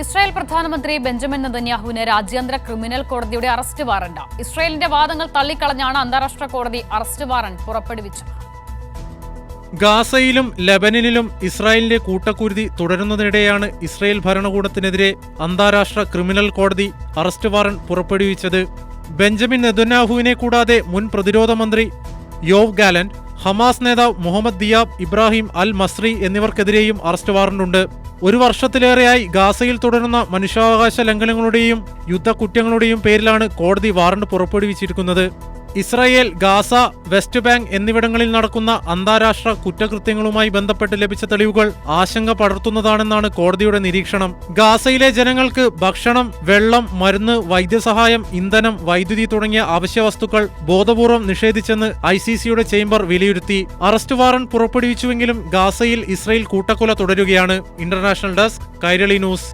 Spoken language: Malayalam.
ഇസ്രായേൽ പ്രധാനമന്ത്രി ബെഞ്ചമിൻ നെതന്യാഹുവിന് രാജ്യാന്തര ക്രിമിനൽ കോടതിയുടെ അറസ്റ്റ് വാറണ്ട്. ഇസ്രായേലിന്റെ വാദങ്ങൾ തള്ളിക്കളഞ്ഞാണ് അന്താരാഷ്ട്ര കോടതി അറസ്റ്റ് വാറണ്ട് പുറപ്പെടുവിച്ചത്. ഗാസയിലും ലെബനനിലും ഇസ്രായേലിന്റെ കൂട്ടക്കുരുതി തുടരുന്നതിനിടെയാണ് ഇസ്രായേൽ ഭരണകൂടത്തിനെതിരെ അന്താരാഷ്ട്ര ക്രിമിനൽ കോടതി അറസ്റ്റ് വാറണ്ട് പുറപ്പെടുവിച്ചത്. ബെഞ്ചമിൻ നെതന്യാഹുവിനെ കൂടാതെ മുൻ പ്രതിരോധ മന്ത്രി യോവ് ഗാലന്റ്, ഹമാസ് നേതാവ് Mohammed Diab Ibrahim al Masri എന്നിവർക്കെതിരെയും അറസ്റ്റ് വാറണ്ടുണ്ട്. ഒരു വർഷത്തിലേറെയായി ഗാസയിൽ തുടരുന്ന മനുഷ്യാവകാശ ലംഘനങ്ങളുടെയും യുദ്ധക്കുറ്റങ്ങളുടെയും പേരിലാണ് കോടതി വാറണ്ട് പുറപ്പെടുവിച്ചിരിക്കുന്നത്. ഇസ്രായേൽ, ഗാസ, വെസ്റ്റ് ബാങ്ക് എന്നിവിടങ്ങളിൽ നടക്കുന്ന അന്താരാഷ്ട്ര കുറ്റകൃത്യങ്ങളുമായി ബന്ധപ്പെട്ട് ലഭിച്ച തെളിവുകൾ ആശങ്ക പടർത്തുന്നതാണെന്നാണ് കോടതിയുടെ നിരീക്ഷണം. ഗാസയിലെ ജനങ്ങൾക്ക് ഭക്ഷണം, വെള്ളം, മരുന്ന്, വൈദ്യസഹായം, ഇന്ധനം, വൈദ്യുതി തുടങ്ങിയ അവശ്യ വസ്തുക്കൾ ബോധപൂർവം നിഷേധിച്ചെന്ന് ICCയുടെ ചേംബർ വിലയിരുത്തി. അറസ്റ്റ് വാറണ്ട് പുറപ്പെടുവിച്ചുവെങ്കിലും ഗാസയിൽ ഇസ്രായേൽ കൂട്ടക്കൊല തുടരുകയാണ്. International desk, Kairali news.